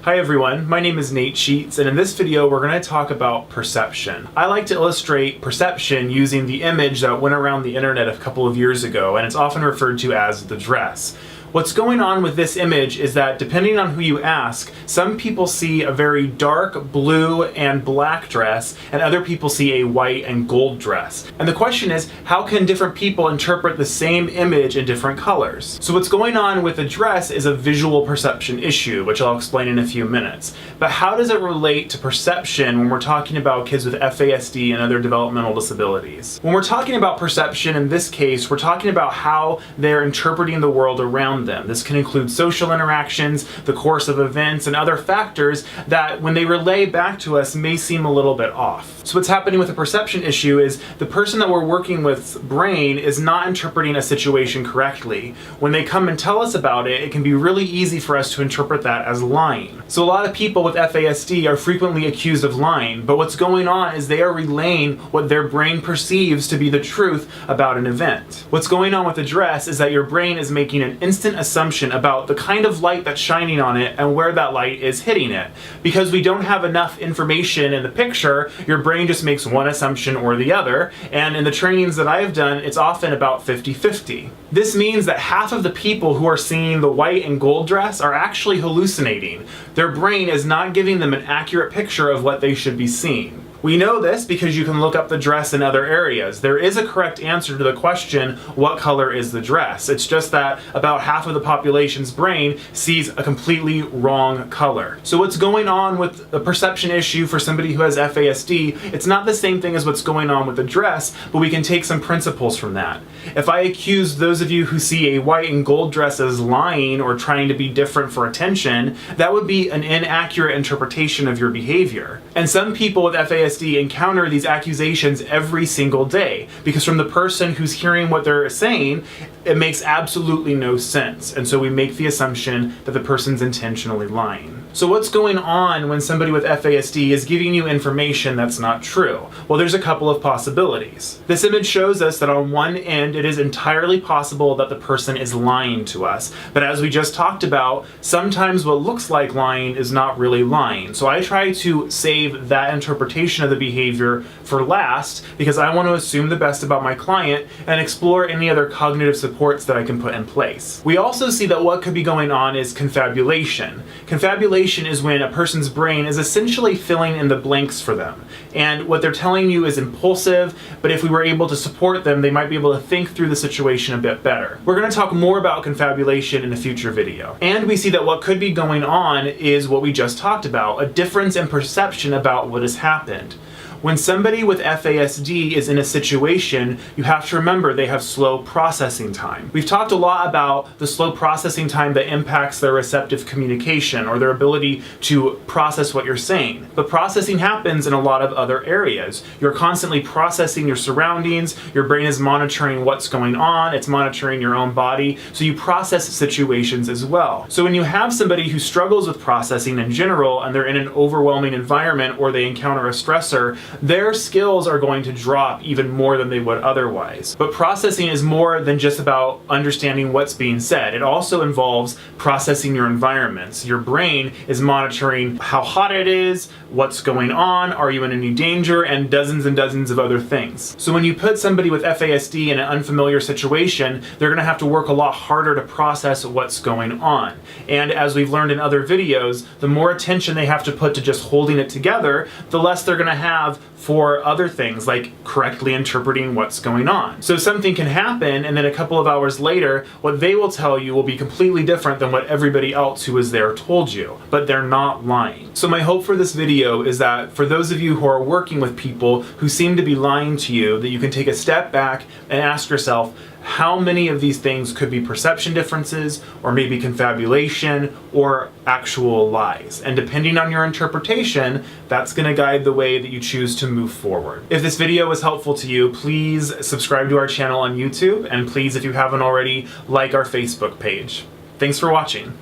Hi everyone, my name is Nate Sheets, and in this video we're going to talk about perception. I like to illustrate perception using the image that went around the internet a couple of years ago, and it's often referred to as the dress. What's going on with this image is that depending on who you ask, some people see a very dark blue and black dress, and other people see a white and gold dress. And the question is, how can different people interpret the same image in different colors? So what's going on with the dress is a visual perception issue, which I'll explain in a few minutes. But how does it relate to perception when we're talking about kids with FASD and other developmental disabilities? When we're talking about perception in this case, we're talking about how they're interpreting the world around them. This can include social interactions, the course of events, and other factors that, when they relay back to us, may seem a little bit off. So what's happening with a perception issue is the person that we're working with's brain is not interpreting a situation correctly. When they come and tell us about it, it can be really easy for us to interpret that as lying. So a lot of people with FASD are frequently accused of lying, but what's going on is they are relaying what their brain perceives to be the truth about an event. What's going on with the dress is that your brain is making an instant assumption about the kind of light that's shining on it and where that light is hitting it. Because we don't have enough information in the picture, your brain just makes one assumption or the other, and in the trainings that I've done, it's often about 50-50. This means that half of the people who are seeing the white and gold dress are actually hallucinating. Their brain is not giving them an accurate picture of what they should be seeing. We know this because you can look up the dress in other areas. There is a correct answer to the question, what color is the dress? It's just that about half of the population's brain sees a completely wrong color. So what's going on with the perception issue for somebody who has FASD, it's not the same thing as what's going on with the dress, but we can take some principles from that. If I accuse those of you who see a white and gold dress as lying or trying to be different for attention, that would be an inaccurate interpretation of your behavior. And some people with FASD encounter these accusations every single day, because from the person who's hearing what they're saying, it makes absolutely no sense. And so we make the assumption that the person's intentionally lying. So what's going on when somebody with FASD is giving you information that's not true? Well, there's a couple of possibilities. This image shows us that on one end, it is entirely possible that the person is lying to us. But as we just talked about, sometimes what looks like lying is not really lying. So I try to save that interpretation of the behavior for last, because I want to assume the best about my client and explore any other cognitive supports that I can put in place. We also see that what could be going on is confabulation. Confabulation is when a person's brain is essentially filling in the blanks for them. And what they're telling you is impulsive, but if we were able to support them, they might be able to think through the situation a bit better. We're going to talk more about confabulation in a future video. And we see that what could be going on is what we just talked about, a difference in perception about what has happened. When somebody with FASD is in a situation, you have to remember they have slow processing time. We've talked a lot about the slow processing time that impacts their receptive communication or their ability to process what you're saying. But processing happens in a lot of other areas. You're constantly processing your surroundings, your brain is monitoring what's going on, it's monitoring your own body, so you process situations as well. So when you have somebody who struggles with processing in general and they're in an overwhelming environment or they encounter a stressor, their skills are going to drop even more than they would otherwise. But processing is more than just about understanding what's being said. It also involves processing your environments. Your brain is monitoring how hot it is, what's going on, are you in any danger, and dozens of other things. So when you put somebody with FASD in an unfamiliar situation, they're going to have to work a lot harder to process what's going on. And as we've learned in other videos, the more attention they have to put to just holding it together, the less they're going to have for other things like correctly interpreting what's going on. So something can happen, and then a couple of hours later, what they will tell you will be completely different than what everybody else who was there told you, but they're not lying. So my hope for this video is that for those of you who are working with people who seem to be lying to you, that you can take a step back and ask yourself, how many of these things could be perception differences, or maybe confabulation, or actual lies? And depending on your interpretation, that's going to guide the way that you choose to move forward. If this video was helpful to you, please subscribe to our channel on YouTube, and please, if you haven't already, like our Facebook page. Thanks for watching.